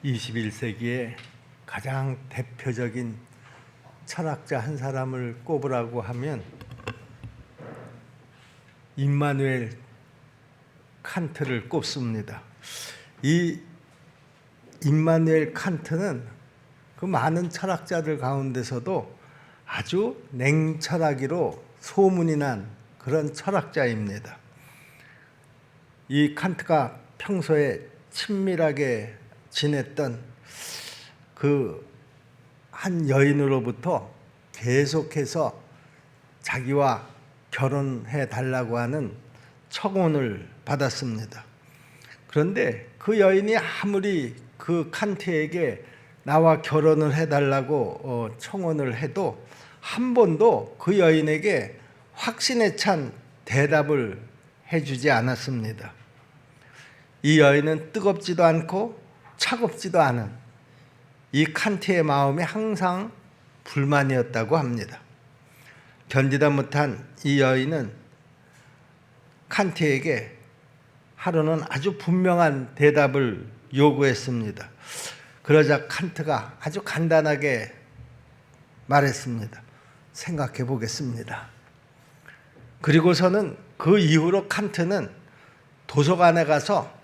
21세기의 가장 대표적인 철학자 한 사람을 꼽으라고 하면 임마누엘 칸트를 꼽습니다. 이 임마누엘 칸트는 그 많은 철학자들 가운데서도 아주 냉철하기로 소문이 난 그런 철학자입니다. 이 칸트가 평소에 친밀하게 지냈던 그 한 여인으로부터 계속해서 자기와 결혼해 달라고 하는 청혼을 받았습니다. 그런데 그 여인이 아무리 그 칸트에게 나와 결혼을 해달라고 청혼을 해도 한 번도 그 여인에게 확신에 찬 대답을 해주지 않았습니다. 이 여인은 뜨겁지도 않고 차갑지도 않은 이 칸트의 마음이 항상 불만이었다고 합니다. 견디다 못한 이 여인은 칸트에게 하루는 아주 분명한 대답을 요구했습니다. 그러자 칸트가 아주 간단하게 말했습니다. 생각해 보겠습니다. 그리고서는 그 이후로 칸트는 도서관에 가서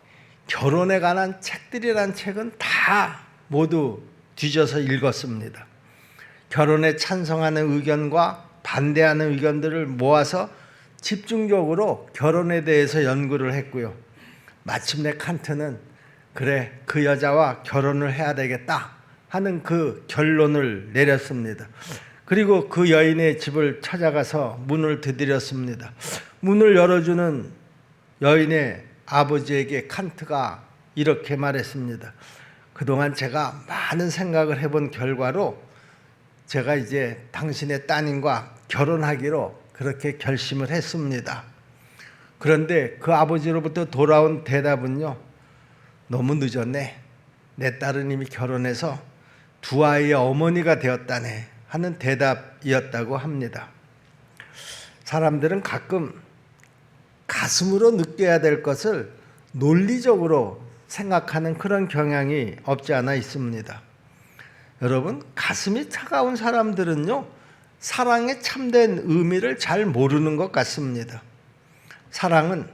결혼에 관한 책들이란 책은 다 모두 뒤져서 읽었습니다. 결혼에 찬성하는 의견과 반대하는 의견들을 모아서 집중적으로 결혼에 대해서 연구를 했고요. 마침내 칸트는 그래, 그 여자와 결혼을 해야 되겠다 하는 그 결론을 내렸습니다. 그리고 그 여인의 집을 찾아가서 문을 두드렸습니다. 문을 열어주는 여인의 아버지에게 칸트가 이렇게 말했습니다. 그동안 제가 많은 생각을 해본 결과로 제가 이제 당신의 따님과 결혼하기로 그렇게 결심을 했습니다. 그런데 그 아버지로부터 돌아온 대답은요, 너무 늦었네. 내 딸은 이미 결혼해서 두 아이의 어머니가 되었다네 하는 대답이었다고 합니다. 사람들은 가끔 가슴으로 느껴야 될 것을 논리적으로 생각하는 그런 경향이 없지 않아 있습니다. 여러분, 가슴이 차가운 사람들은요, 사랑의 참된 의미를 잘 모르는 것 같습니다. 사랑은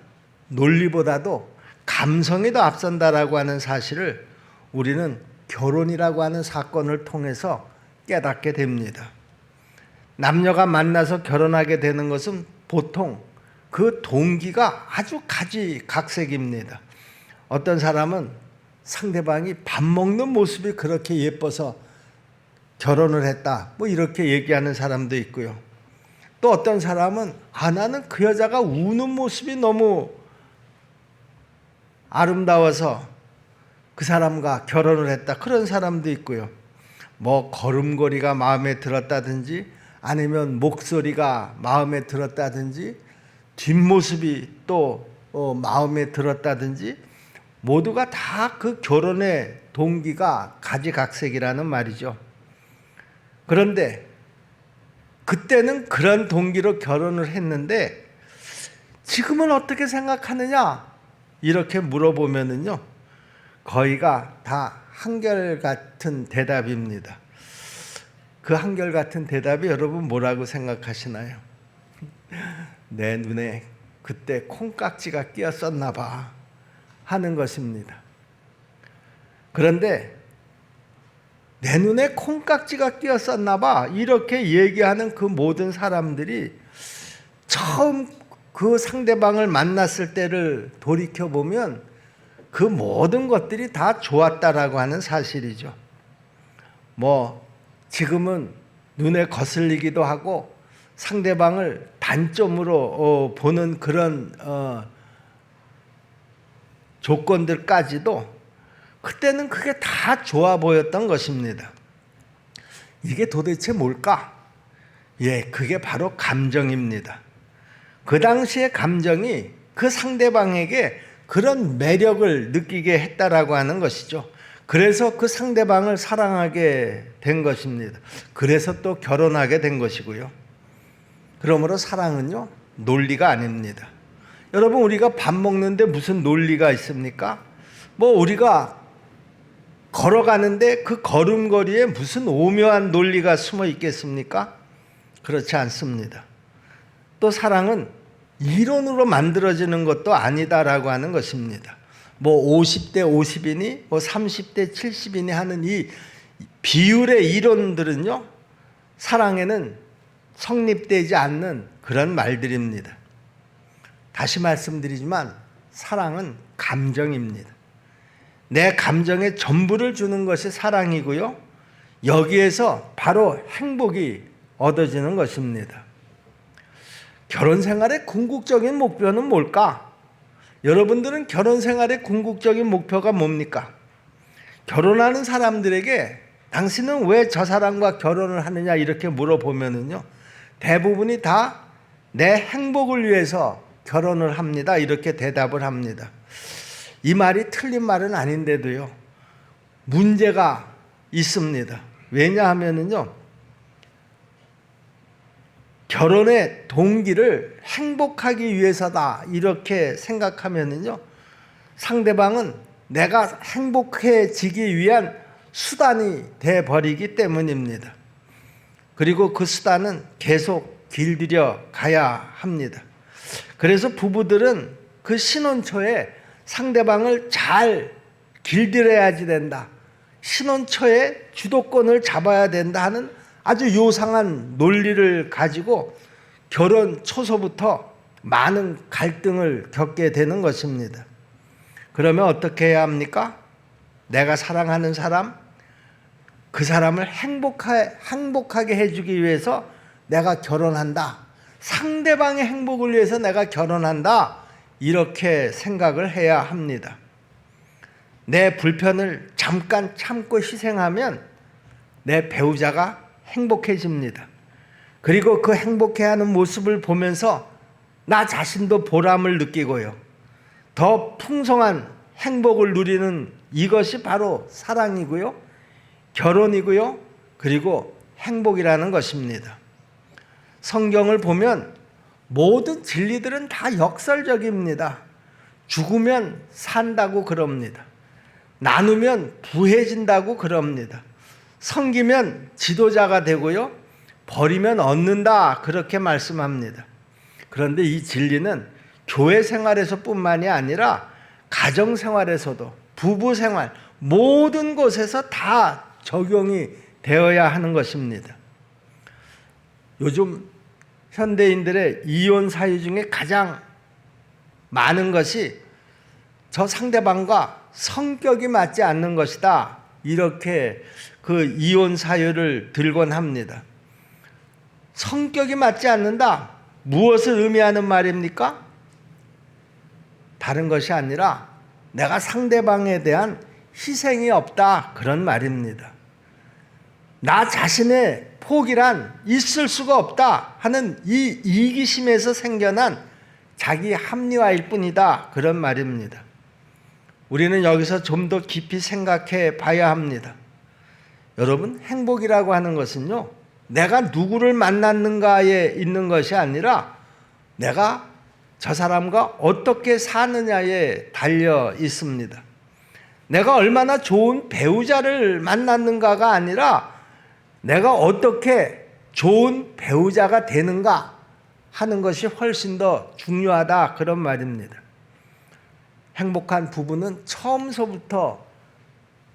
논리보다도 감성이 더 앞선다라고 하는 사실을 우리는 결혼이라고 하는 사건을 통해서 깨닫게 됩니다. 남녀가 만나서 결혼하게 되는 것은 보통 그 동기가 아주 가지각색입니다. 어떤 사람은 상대방이 밥 먹는 모습이 그렇게 예뻐서 결혼을 했다, 뭐 이렇게 얘기하는 사람도 있고요. 또 어떤 사람은 나는 그 여자가 우는 모습이 너무 아름다워서 그 사람과 결혼을 했다, 그런 사람도 있고요. 뭐 걸음걸이가 마음에 들었다든지 아니면 목소리가 마음에 들었다든지 뒷모습이 또 마음에 들었다든지 모두가 다 그 결혼의 동기가 가지각색이라는 말이죠. 그런데 그때는 그런 동기로 결혼을 했는데 지금은 어떻게 생각하느냐 이렇게 물어보면은요, 거의가 다 한결같은 대답입니다. 그 한결같은 대답이 여러분 뭐라고 생각하시나요? 내 눈에 그때 콩깍지가 끼었었나 봐 하는 것입니다. 그런데 내 눈에 콩깍지가 끼었었나 봐 이렇게 얘기하는 그 모든 사람들이 처음 그 상대방을 만났을 때를 돌이켜보면 그 모든 것들이 다 좋았다라고 하는 사실이죠. 뭐 지금은 눈에 거슬리기도 하고 상대방을 단점으로 보는 그런 조건들까지도 그때는 그게 다 좋아 보였던 것입니다. 이게 도대체 뭘까? 그게 바로 감정입니다. 그 당시의 감정이 그 상대방에게 그런 매력을 느끼게 했다라고 하는 것이죠. 그래서 그 상대방을 사랑하게 된 것입니다. 그래서 또 결혼하게 된 것이고요. 그러므로 사랑은요, 논리가 아닙니다. 여러분, 우리가 밥 먹는데 무슨 논리가 있습니까? 뭐 우리가 걸어가는데 그 걸음걸이에 무슨 오묘한 논리가 숨어 있겠습니까? 그렇지 않습니다. 또 사랑은 이론으로 만들어지는 것도 아니다라고 하는 것입니다. 뭐 50대 50이니 뭐 30대 70이니 하는 이 비율의 이론들은요, 사랑에는 성립되지 않는 그런 말들입니다. 다시 말씀드리지만 사랑은 감정입니다. 내 감정에 전부를 주는 것이 사랑이고요, 여기에서 바로 행복이 얻어지는 것입니다. 결혼 생활의 궁극적인 목표는 뭘까? 여러분들은 결혼 생활의 궁극적인 목표가 뭡니까? 결혼하는 사람들에게 당신은 왜 저 사람과 결혼을 하느냐 이렇게 물어보면은요, 대부분이 다 내 행복을 위해서 결혼을 합니다 이렇게 대답을 합니다. 이 말이 틀린 말은 아닌데도요, 문제가 있습니다. 왜냐하면은요, 결혼의 동기를 행복하기 위해서다 이렇게 생각하면은요, 상대방은 내가 행복해지기 위한 수단이 돼 버리기 때문입니다. 그리고 그 수단은 계속 길들여 가야 합니다. 그래서 부부들은 그 신혼초에 상대방을 잘 길들여야지 된다, 신혼초에 주도권을 잡아야 된다 하는 아주 요상한 논리를 가지고 결혼 초서부터 많은 갈등을 겪게 되는 것입니다. 그러면 어떻게 해야 합니까? 내가 사랑하는 사람, 그 사람을 행복하게 해주기 위해서 내가 결혼한다, 상대방의 행복을 위해서 내가 결혼한다, 이렇게 생각을 해야 합니다. 내 불편을 잠깐 참고 희생하면 내 배우자가 행복해집니다. 그리고 그 행복해하는 모습을 보면서 나 자신도 보람을 느끼고요, 더 풍성한 행복을 누리는 이것이 바로 사랑이고요, 결혼이고요, 그리고 행복이라는 것입니다. 성경을 보면 모든 진리들은 다 역설적입니다. 죽으면 산다고 그럽니다. 나누면 부해진다고 그럽니다. 섬기면 지도자가 되고요, 버리면 얻는다 그렇게 말씀합니다. 그런데 이 진리는 교회 생활에서뿐만이 아니라 가정 생활에서도, 부부 생활, 모든 곳에서 다 적용이 되어야 하는 것입니다. 요즘 현대인들의 이혼 사유 중에 가장 많은 것이 저 상대방과 성격이 맞지 않는 것이다, 이렇게 그 이혼 사유를 들곤 합니다. 성격이 맞지 않는다, 무엇을 의미하는 말입니까? 다른 것이 아니라 내가 상대방에 대한 희생이 없다, 그런 말입니다. 나 자신의 포기란 있을 수가 없다 하는 이 이기심에서 생겨난 자기 합리화일 뿐이다, 그런 말입니다. 우리는 여기서 좀 더 깊이 생각해 봐야 합니다. 여러분, 행복이라고 하는 것은요, 내가 누구를 만났는가에 있는 것이 아니라 내가 저 사람과 어떻게 사느냐에 달려 있습니다. 내가 얼마나 좋은 배우자를 만났는가가 아니라 내가 어떻게 좋은 배우자가 되는가 하는 것이 훨씬 더 중요하다, 그런 말입니다. 행복한 부부는 처음서부터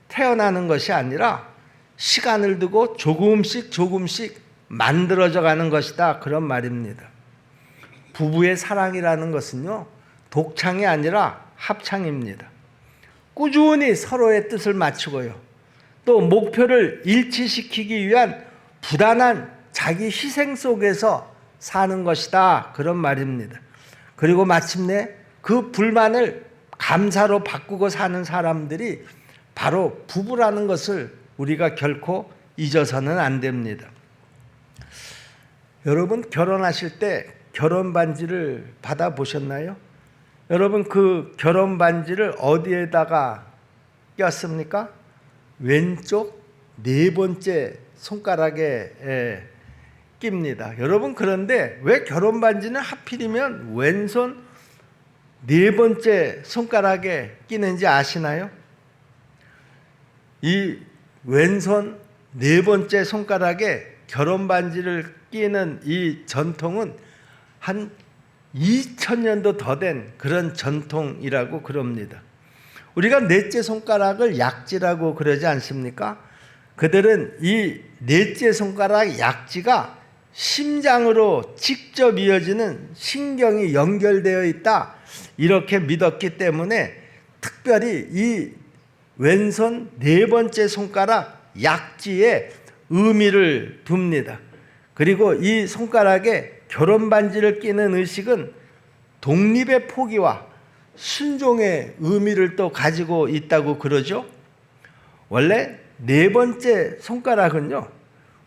태어나는 것이 아니라 시간을 두고 조금씩 만들어져 가는 것이다, 그런 말입니다. 부부의 사랑이라는 것은요, 독창이 아니라 합창입니다. 꾸준히 서로의 뜻을 맞추고요, 또 목표를 일치시키기 위한 부단한 자기 희생 속에서 사는 것이다, 그런 말입니다. 그리고 마침내 그 불만을 감사로 바꾸고 사는 사람들이 바로 부부라는 것을 우리가 결코 잊어서는 안 됩니다. 여러분, 결혼하실 때 결혼 반지를 받아보셨나요? 여러분, 그 결혼 반지를 어디에다가 꼈습니까? 왼쪽 네 번째 손가락에 낍니다. 여러분, 그런데 왜 결혼 반지는 하필이면 왼손 네 번째 손가락에 끼는지 아시나요? 이 왼손 네 번째 손가락에 결혼 반지를 끼는 이 전통은 한 2000년도 더 된 그런 전통이라고 그럽니다. 우리가 넷째 손가락을 약지라고 그러지 않습니까? 그들은 이 넷째 손가락 약지가 심장으로 직접 이어지는 신경이 연결되어 있다, 이렇게 믿었기 때문에 특별히 이 왼손 네 번째 손가락 약지에 의미를 둡니다. 그리고 이 손가락에 결혼 반지를 끼는 의식은 독립의 포기와 순종의 의미를 또 가지고 있다고 그러죠. 원래 네 번째 손가락은요,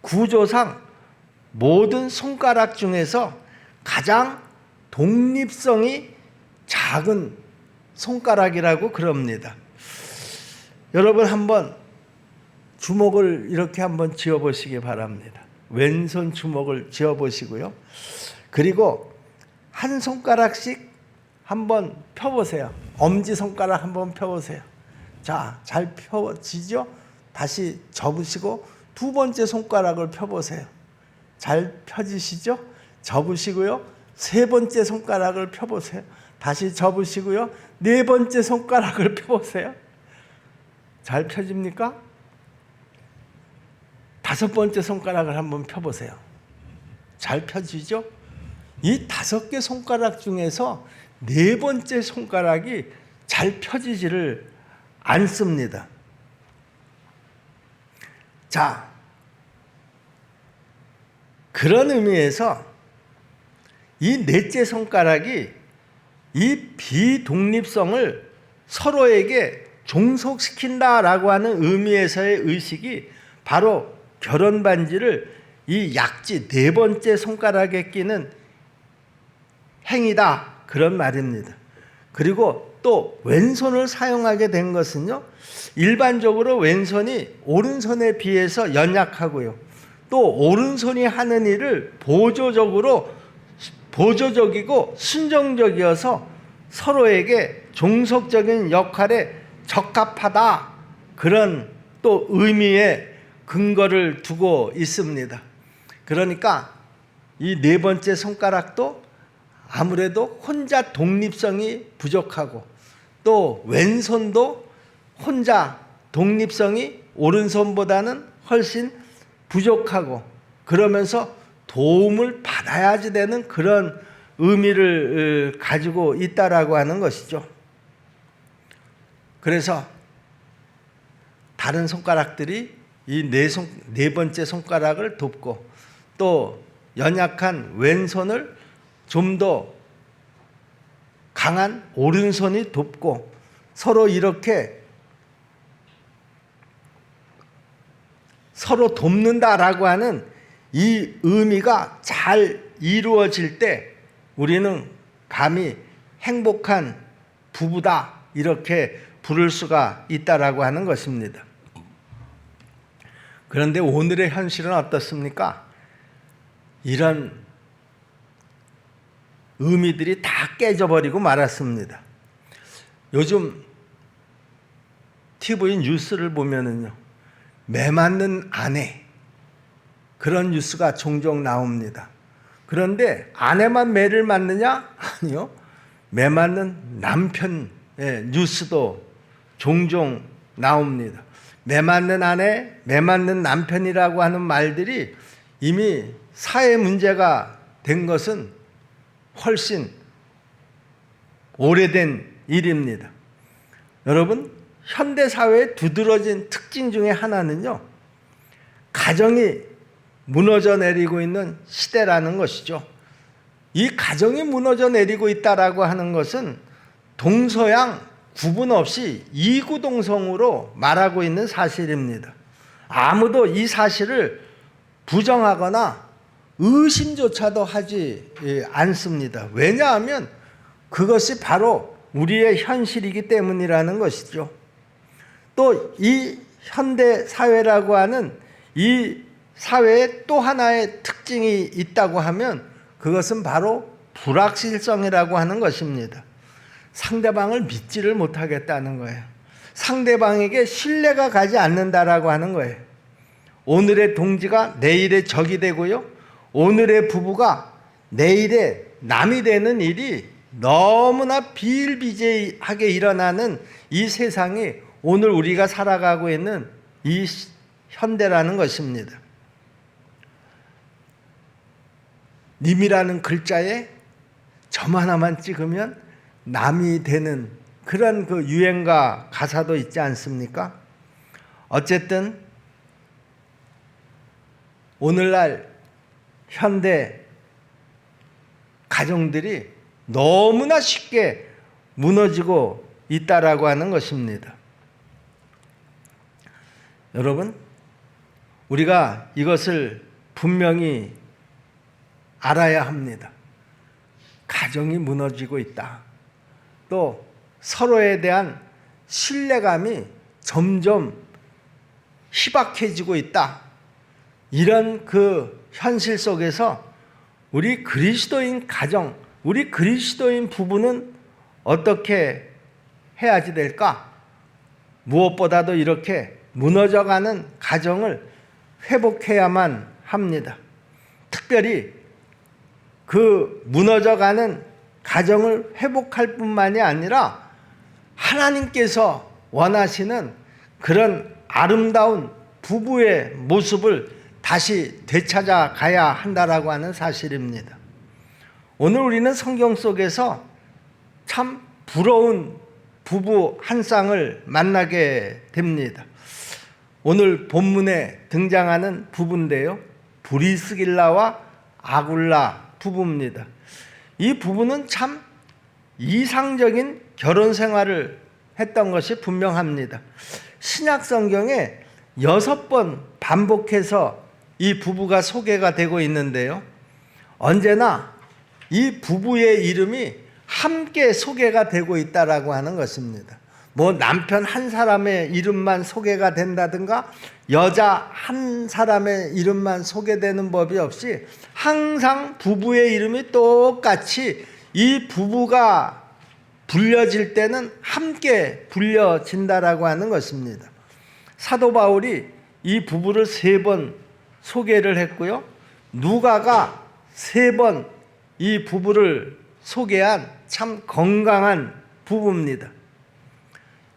구조상 모든 손가락 중에서 가장 독립성이 작은 손가락이라고 그럽니다. 여러분 한번 주먹을 이렇게 한번 쥐어 보시기 바랍니다. 왼손 주먹을 쥐어 보시고요. 그리고 한 손가락씩 한번 펴보세요. 엄지손가락 한번 펴보세요. 자, 잘 펴지죠? 다시 접으시고 두 번째 손가락을 펴보세요. 잘 펴지시죠? 접으시고요. 세 번째 손가락을 펴보세요. 다시 접으시고요. 네 번째 손가락을 펴보세요. 잘 펴집니까? 다섯 번째 손가락을 한번 펴보세요. 잘 펴지죠? 이 5개 손가락 중에서 네 번째 손가락이 잘 펴지지를 않습니다. 자, 그런 의미에서 이 넷째 손가락이 이 비독립성을 서로에게 종속시킨다라고 하는 의미에서의 의식이 바로 결혼 반지를 이 약지 네 번째 손가락에 끼는 행위다, 그런 말입니다. 그리고 또 왼손을 사용하게 된 것은요, 일반적으로 왼손이 오른손에 비해서 연약하고요, 또 오른손이 하는 일을 보조적이고 순종적이어서 서로에게 종속적인 역할에 적합하다, 그런 또 의미의 근거를 두고 있습니다. 그러니까 이 네 번째 손가락도 아무래도 혼자 독립성이 부족하고, 또 왼손도 혼자 독립성이 오른손보다는 훨씬 부족하고, 그러면서 도움을 받아야지 되는 그런 의미를 가지고 있다라고 하는 것이죠. 그래서 다른 손가락들이 이 네 번째 손가락을 돕고, 또 연약한 왼손을 좀 더 강한 오른손이 돕고, 서로 이렇게 서로 돕는다라고 하는 이 의미가 잘 이루어질 때 우리는 감히 행복한 부부다, 이렇게 부를 수가 있다라고 하는 것입니다. 그런데 오늘의 현실은 어떻습니까? 이런 의미들이 다 깨져버리고 말았습니다. 요즘 TV 뉴스를 보면은요, 매 맞는 아내, 그런 뉴스가 종종 나옵니다. 그런데 아내만 매를 맞느냐? 아니요. 매 맞는 남편 뉴스도 종종 나옵니다. 매 맞는 아내, 매 맞는 남편이라고 하는 말들이 이미 사회 문제가 된 것은 훨씬 오래된 일입니다. 여러분, 현대사회의 두드러진 특징 중에 하나는요, 가정이 무너져 내리고 있는 시대라는 것이죠. 이 가정이 무너져 내리고 있다라고 하는 것은 동서양 구분 없이 이구동성으로 말하고 있는 사실입니다. 아무도 이 사실을 부정하거나 의심조차도 하지 않습니다. 왜냐하면 그것이 바로 우리의 현실이기 때문이라는 것이죠. 또 이 현대 사회라고 하는 이 사회에 또 하나의 특징이 있다고 하면 그것은 바로 불확실성이라고 하는 것입니다. 상대방을 믿지를 못하겠다는 거예요. 상대방에게 신뢰가 가지 않는다라고 하는 거예요. 오늘의 동지가 내일의 적이 되고요. 오늘의 부부가 내일의 남이 되는 일이 너무나 비일비재하게 일어나는 이 세상이 오늘 우리가 살아가고 있는 이 현대라는 것입니다. 님이라는 글자에 점 하나만 찍으면 남이 되는 그런 그 유행가 가사도 있지 않습니까? 어쨌든 오늘날 현대 가정들이 너무나 쉽게 무너지고 있다라고 하는 것입니다. 여러분, 우리가 이것을 분명히 알아야 합니다. 가정이 무너지고 있다. 또 서로에 대한 신뢰감이 점점 희박해지고 있다. 이런 그 현실 속에서 우리 그리스도인 가정, 우리 그리스도인 부부는 어떻게 해야지 될까? 무엇보다도 이렇게 무너져가는 가정을 회복해야만 합니다. 특별히 그 무너져가는 가정을 회복할 뿐만이 아니라 하나님께서 원하시는 그런 아름다운 부부의 모습을 다시 되찾아 가야 한다라고 하는 사실입니다. 오늘 우리는 성경 속에서 참 부러운 부부 한 쌍을 만나게 됩니다. 오늘 본문에 등장하는 부부인데요, 브리스길라와 아굴라 부부입니다. 이 부부는 참 이상적인 결혼 생활을 했던 것이 분명합니다. 신약 성경에 6번 반복해서 이 부부가 소개가 되고 있는데요, 언제나 이 부부의 이름이 함께 소개가 되고 있다라고 하는 것입니다. 뭐 남편 한 사람의 이름만 소개가 된다든가 여자 한 사람의 이름만 소개되는 법이 없이 항상 부부의 이름이 똑같이 이 부부가 불려질 때는 함께 불려진다라고 하는 것입니다. 사도 바울이 이 부부를 3번 소개를 했고요, 누가가 3번 이 부부를 소개한 참 건강한 부부입니다.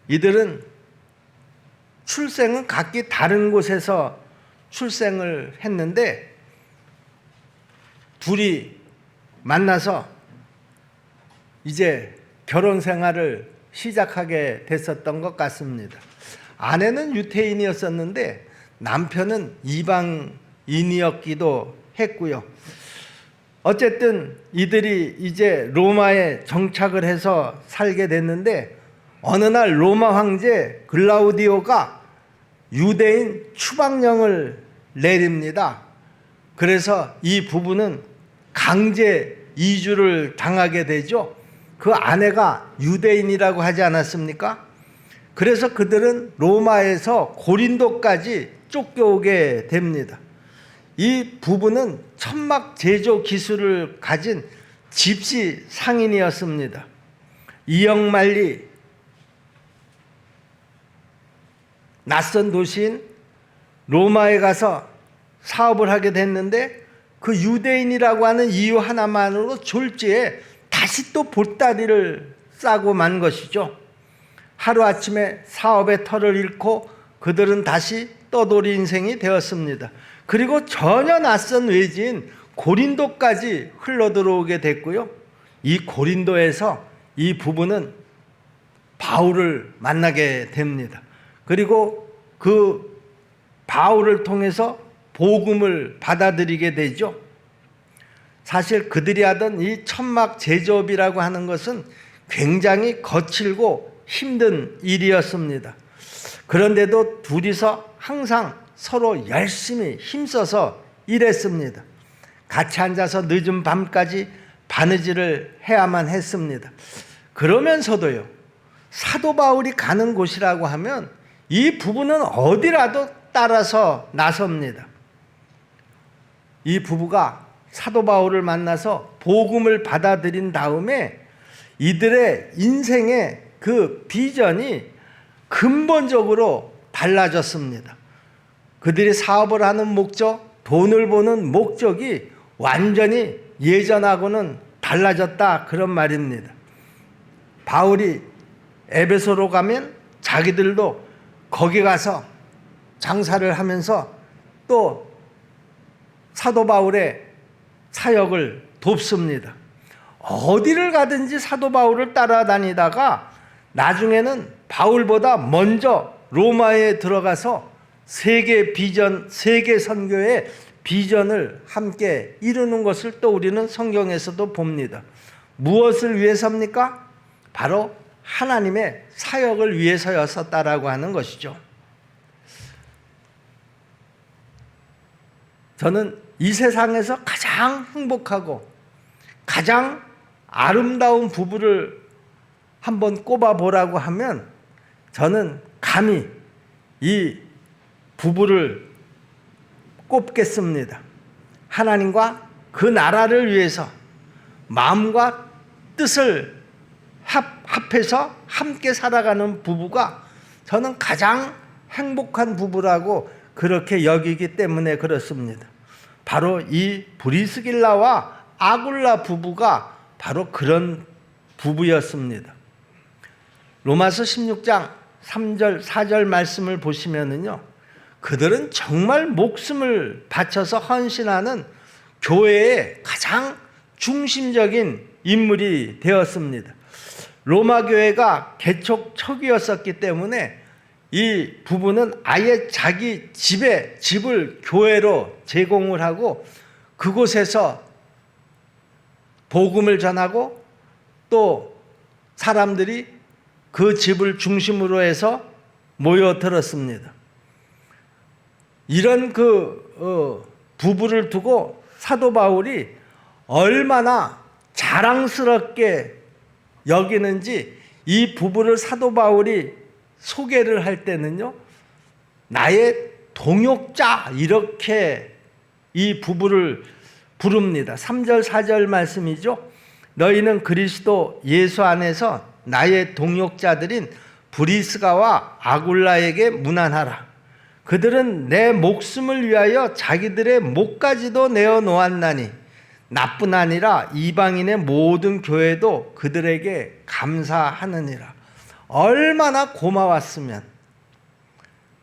이들은 출생은 각기 다른 곳에서 출생을 했는데 둘이 만나서 이제 결혼 생활을 시작하게 됐었던 것 같습니다. 아내는 유태인이었었는데 남편은 이방인이었기도 했고요. 어쨌든 이들이 이제 로마에 정착을 해서 살게 됐는데 어느 날 로마 황제 글라우디오가 유대인 추방령을 내립니다. 그래서 이 부부는 강제 이주를 당하게 되죠. 그 아내가 유대인이라고 하지 않았습니까? 그래서 그들은 로마에서 고린도까지 쫓겨오게 됩니다. 이 부부는 천막 제조 기술을 가진 집시 상인이었습니다. 이역만리 낯선 도시인 로마에 가서 사업을 하게 됐는데 그 유대인이라고 하는 이유 하나만으로 졸지에 다시 또 보따리를 싸고 만 것이죠. 하루아침에 사업의 털을 잃고 그들은 다시 떠돌이 인생이 되었습니다. 그리고 전혀 낯선 외지인 고린도까지 흘러들어오게 됐고요. 이 고린도에서 이 부부는 바울을 만나게 됩니다. 그리고 그 바울을 통해서 복음을 받아들이게 되죠. 사실 그들이 하던 이 천막 제조업이라고 하는 것은 굉장히 거칠고 힘든 일이었습니다. 그런데도 둘이서 항상 서로 열심히 힘써서 일했습니다. 같이 앉아서 늦은 밤까지 바느질을 해야만 했습니다. 그러면서도요, 사도 바울이 가는 곳이라고 하면 이 부부는 어디라도 따라서 나섭니다. 이 부부가 사도 바울을 만나서 복음을 받아들인 다음에 이들의 인생의 그 비전이 근본적으로 달라졌습니다. 그들이 사업을 하는 목적, 돈을 버는 목적이 완전히 예전하고는 달라졌다, 그런 말입니다. 바울이 에베소로 가면 자기들도 거기 가서 장사를 하면서 또 사도 바울의 사역을 돕습니다. 어디를 가든지 사도 바울을 따라다니다가 나중에는 바울보다 먼저 로마에 들어가서 세계 선교의 비전을 함께 이루는 것을 또 우리는 성경에서도 봅니다. 무엇을 위해서입니까? 바로 하나님의 사역을 위해서였었다라고 하는 것이죠. 저는 이 세상에서 가장 행복하고 가장 아름다운 부부를 한번 꼽아보라고 하면 저는 감히 이 부부를 꼽겠습니다. 하나님과 그 나라를 위해서 마음과 뜻을 합해서 함께 살아가는 부부가 저는 가장 행복한 부부라고 그렇게 여기기 때문에 그렇습니다. 바로 이 브리스길라와 아굴라 부부가 바로 그런 부부였습니다. 로마서 16장 3절 4절 말씀을 보시면은요, 그들은 정말 목숨을 바쳐서 헌신하는 교회의 가장 중심적인 인물이 되었습니다. 로마 교회가 개척 초기였었기 때문에 이 부부는 아예 자기 집을 교회로 제공을 하고 그곳에서 복음을 전하고 또 사람들이 그 집을 중심으로 해서 모여들었습니다. 이런 부부를 두고 사도 바울이 얼마나 자랑스럽게 여기는지 이 부부를 사도 바울이 소개를 할 때는요, 나의 동역자, 이렇게 이 부부를 부릅니다. 3절 4절 말씀이죠. 너희는 그리스도 예수 안에서 나의 동역자들인 브리스가와 아굴라에게 문안하라. 그들은 내 목숨을 위하여 자기들의 목까지도 내어 놓았나니 나뿐 아니라 이방인의 모든 교회도 그들에게 감사하느니라. 얼마나 고마웠으면,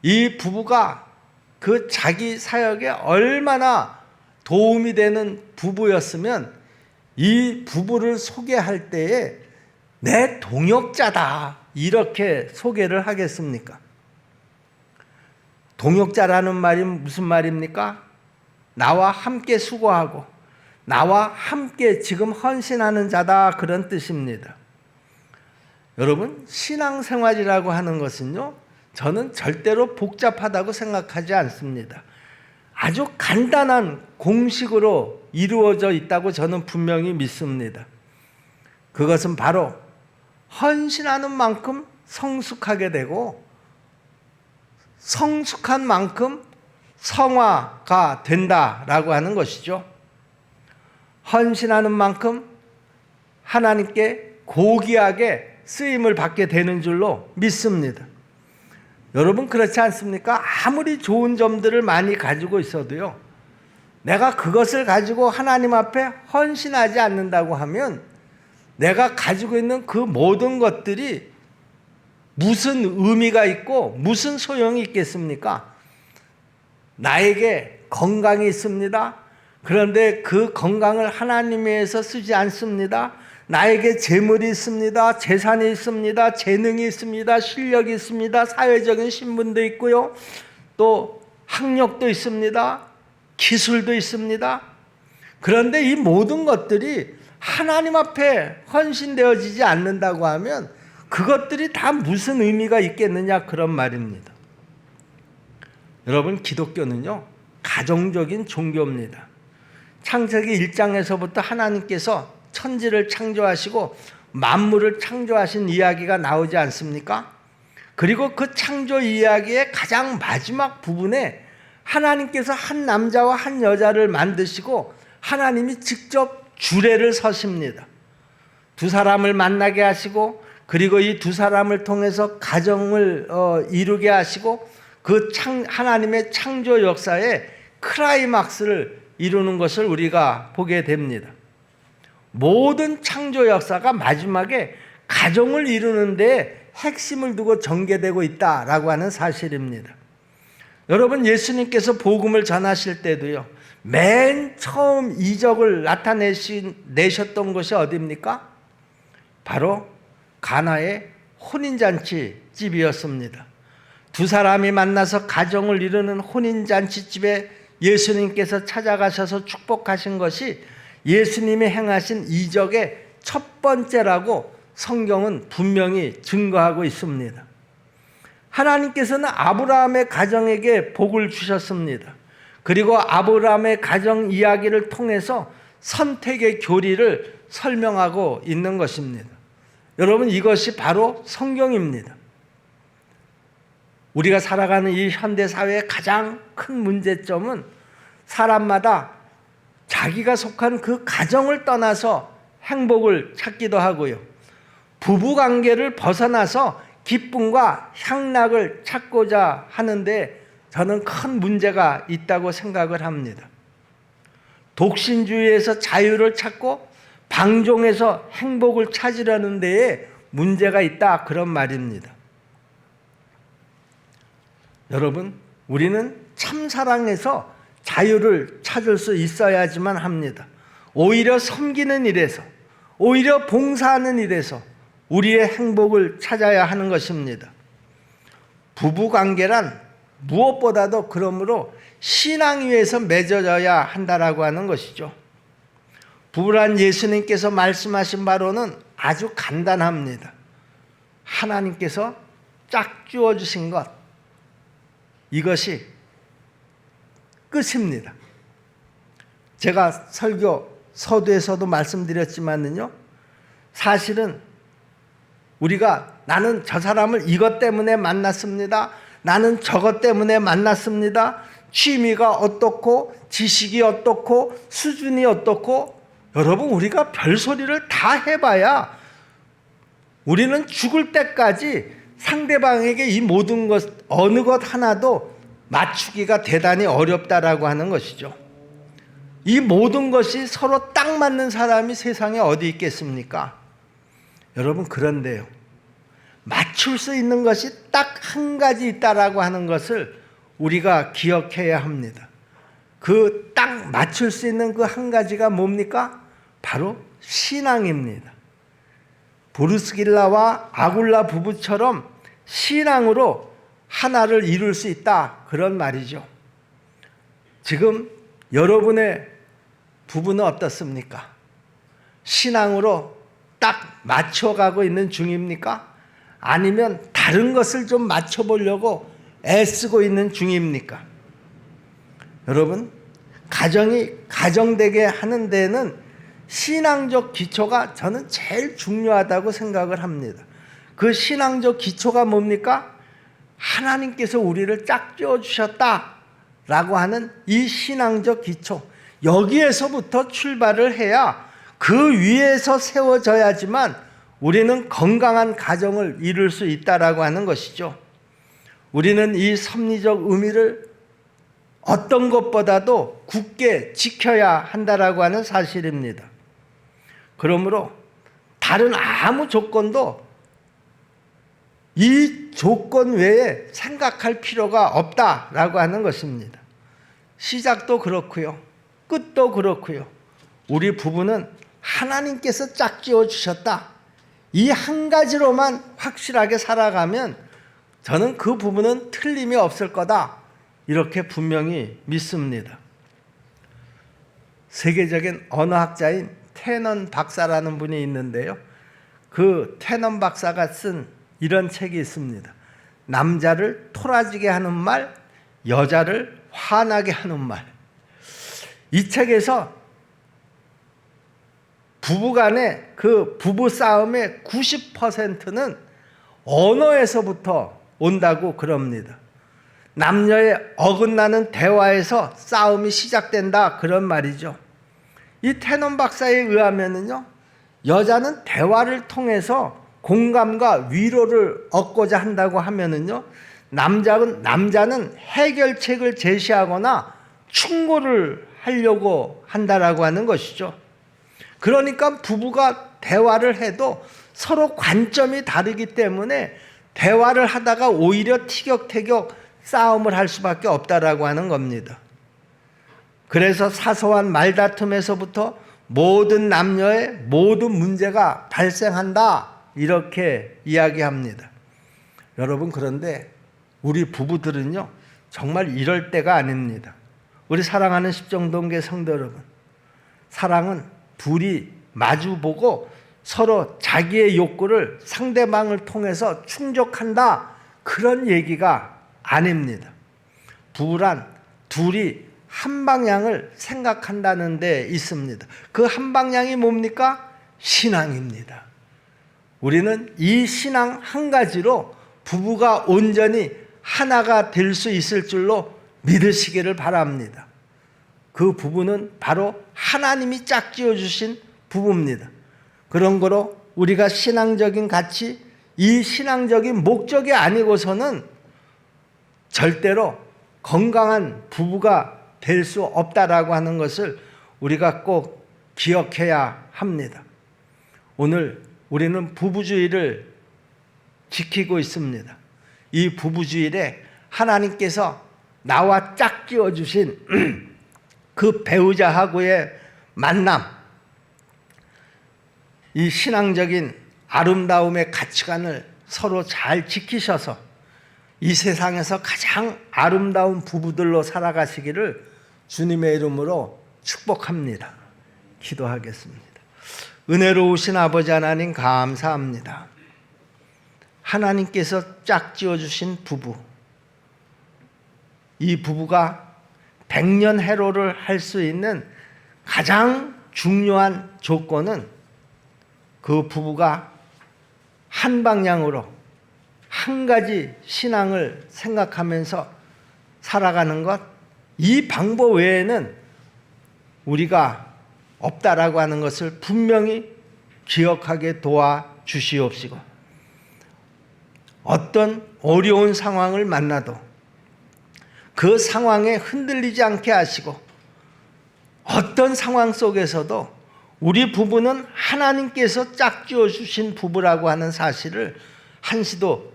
이 부부가 그 자기 사역에 얼마나 도움이 되는 부부였으면 이 부부를 소개할 때에 내 동역자다, 이렇게 소개를 하겠습니까? 동역자라는 말이 무슨 말입니까? 나와 함께 수고하고 나와 함께 지금 헌신하는 자다, 그런 뜻입니다. 여러분, 신앙생활이라고 하는 것은요, 저는 절대로 복잡하다고 생각하지 않습니다. 아주 간단한 공식으로 이루어져 있다고 저는 분명히 믿습니다. 그것은 바로 헌신하는 만큼 성숙하게 되고 성숙한 만큼 성화가 된다라고 하는 것이죠. 헌신하는 만큼 하나님께 고귀하게 쓰임을 받게 되는 줄로 믿습니다. 여러분, 그렇지 않습니까? 아무리 좋은 점들을 많이 가지고 있어도요, 내가 그것을 가지고 하나님 앞에 헌신하지 않는다고 하면 내가 가지고 있는 그 모든 것들이 무슨 의미가 있고 무슨 소용이 있겠습니까? 나에게 건강이 있습니다. 그런데 그 건강을 하나님 위해서 쓰지 않습니다. 나에게 재물이 있습니다. 재산이 있습니다. 재능이 있습니다. 실력이 있습니다. 사회적인 신분도 있고요. 또 학력도 있습니다. 기술도 있습니다. 그런데 이 모든 것들이 하나님 앞에 헌신되어지지 않는다고 하면 그것들이 다 무슨 의미가 있겠느냐, 그런 말입니다. 여러분, 기독교는요, 가정적인 종교입니다. 창세기 1장에서부터 하나님께서 천지를 창조하시고 만물을 창조하신 이야기가 나오지 않습니까? 그리고 그 창조 이야기의 가장 마지막 부분에 하나님께서 한 남자와 한 여자를 만드시고 하나님이 직접 주례를 서십니다. 두 사람을 만나게 하시고 그리고 이 두 사람을 통해서 가정을 이루게 하시고 그 하나님의 창조 역사의 클라이막스를 이루는 것을 우리가 보게 됩니다. 모든 창조 역사가 마지막에 가정을 이루는 데 핵심을 두고 전개되고 있다라고 하는 사실입니다. 여러분, 예수님께서 복음을 전하실 때도요, 맨 처음 이적을 나타내셨던 것이 어디입니까? 바로 가나의 혼인잔치 집이었습니다. 두 사람이 만나서 가정을 이루는 혼인잔치 집에 예수님께서 찾아가셔서 축복하신 것이 예수님이 행하신 이적의 첫 번째라고 성경은 분명히 증거하고 있습니다. 하나님께서는 아브라함의 가정에게 복을 주셨습니다. 그리고 아브라함의 가정 이야기를 통해서 선택의 교리를 설명하고 있는 것입니다. 여러분, 이것이 바로 성경입니다. 우리가 살아가는 이 현대사회의 가장 큰 문제점은 사람마다 자기가 속한 그 가정을 떠나서 행복을 찾기도 하고요, 부부관계를 벗어나서 기쁨과 향락을 찾고자 하는데 저는 큰 문제가 있다고 생각을 합니다. 독신주의에서 자유를 찾고 방종에서 행복을 찾으려는 데에 문제가 있다, 그런 말입니다. 여러분, 우리는 참사랑에서 자유를 찾을 수 있어야지만 합니다. 오히려 섬기는 일에서, 오히려 봉사하는 일에서 우리의 행복을 찾아야 하는 것입니다. 부부관계란 무엇보다도 그러므로 신앙 위에서 맺어져야 한다라고 하는 것이죠. 부부란 예수님께서 말씀하신 바로는 아주 간단합니다. 하나님께서 짝지어 주신 것, 이것이 끝입니다. 제가 설교 서두에서도 말씀드렸지만요, 사실은 우리가 나는 저 사람을 이것 때문에 만났습니다, 나는 저것 때문에 만났습니다, 취미가 어떻고 지식이 어떻고 수준이 어떻고, 여러분, 우리가 별소리를 다 해봐야 우리는 죽을 때까지 상대방에게 이 모든 것, 어느 것 하나도 맞추기가 대단히 어렵다라고 하는 것이죠. 이 모든 것이 서로 딱 맞는 사람이 세상에 어디 있겠습니까? 여러분, 그런데요, 맞출 수 있는 것이 딱 한 가지 있다라고 하는 것을 우리가 기억해야 합니다. 그 딱 맞출 수 있는 그 한 가지가 뭡니까? 바로 신앙입니다. 브루스길라와 아굴라 부부처럼 신앙으로 하나를 이룰 수 있다, 그런 말이죠. 지금 여러분의 부부는 어떻습니까? 신앙으로 딱 맞춰가고 있는 중입니까? 아니면 다른 것을 좀 맞춰보려고 애쓰고 있는 중입니까? 여러분, 가정이 가정되게 하는 데는 신앙적 기초가 저는 제일 중요하다고 생각을 합니다. 그 신앙적 기초가 뭡니까? 하나님께서 우리를 짝지어 주셨다라고 하는 이 신앙적 기초, 여기에서부터 출발을 해야 그 위에서 세워져야지만 우리는 건강한 가정을 이룰 수 있다라고 하는 것이죠. 우리는 이 섭리적 의미를 어떤 것보다도 굳게 지켜야 한다라고 하는 사실입니다. 그러므로 다른 아무 조건도 이 조건 외에 생각할 필요가 없다라고 하는 것입니다. 시작도 그렇고요, 끝도 그렇고요, 우리 부부는 하나님께서 짝지어 주셨다, 이 한 가지로만 확실하게 살아가면 저는 그 부분은 틀림이 없을 거다, 이렇게 분명히 믿습니다. 세계적인 언어학자인 테넌 박사라는 분이 있는데요, 그 테넌 박사가 쓴 이런 책이 있습니다. 남자를 토라지게 하는 말, 여자를 화나게 하는 말. 이 책에서 부부간의 그 부부싸움의 90%는 언어에서부터 온다고 그럽니다. 남녀의 어긋나는 대화에서 싸움이 시작된다, 그런 말이죠. 이 테넌 박사에 의하면은요, 여자는 대화를 통해서 공감과 위로를 얻고자 한다고 하면은요, 남자는 해결책을 제시하거나 충고를 하려고 한다라고 하는 것이죠. 그러니까 부부가 대화를 해도 서로 관점이 다르기 때문에 대화를 하다가 오히려 티격태격 싸움을 할 수밖에 없다라고 하는 겁니다. 그래서 사소한 말다툼에서부터 모든 남녀의 모든 문제가 발생한다, 이렇게 이야기합니다. 여러분, 그런데 우리 부부들은요, 정말 이럴 때가 아닙니다. 우리 사랑하는 십정동계 성도 여러분, 사랑은 둘이 마주보고 서로 자기의 욕구를 상대방을 통해서 충족한다, 그런 얘기가 아닙니다. 부부란 둘이 한 방향을 생각한다는 데 있습니다. 그 한 방향이 뭡니까? 신앙입니다. 우리는 이 신앙 한 가지로 부부가 온전히 하나가 될 수 있을 줄로 믿으시기를 바랍니다. 그 부부는 바로 하나님이 짝지어 주신 부부입니다. 그런 거로 우리가 신앙적인 가치, 이 신앙적인 목적이 아니고서는 절대로 건강한 부부가 될 수 없다라고 하는 것을 우리가 꼭 기억해야 합니다. 오늘 우리는 부부주의를 지키고 있습니다. 이 부부주일에 하나님께서 나와 짝지어 주신 그 배우자하고의 만남, 이 신앙적인 아름다움의 가치관을 서로 잘 지키셔서 이 세상에서 가장 아름다운 부부들로 살아가시기를 주님의 이름으로 축복합니다. 기도하겠습니다. 은혜로우신 아버지 하나님, 감사합니다. 하나님께서 짝지어 주신 부부, 이 부부가 백년해로를 할 수 있는 가장 중요한 조건은 그 부부가 한 방향으로 한 가지 신앙을 생각하면서 살아가는 것, 이 방법 외에는 우리가 없다라고 하는 것을 분명히 기억하게 도와주시옵시고, 어떤 어려운 상황을 만나도 그 상황에 흔들리지 않게 하시고, 어떤 상황 속에서도 우리 부부는 하나님께서 짝지어 주신 부부라고 하는 사실을 한시도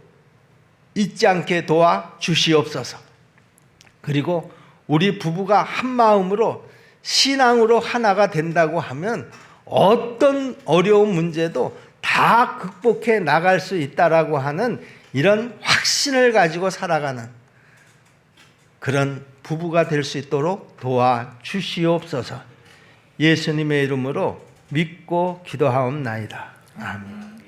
잊지 않게 도와주시옵소서. 그리고 우리 부부가 한 마음으로 신앙으로 하나가 된다고 하면 어떤 어려운 문제도 다 극복해 나갈 수 있다라고 하는 이런 확신을 가지고 살아가는 그런 부부가 될 수 있도록 도와주시옵소서. 예수님의 이름으로 믿고 기도하옵나이다. 아멘.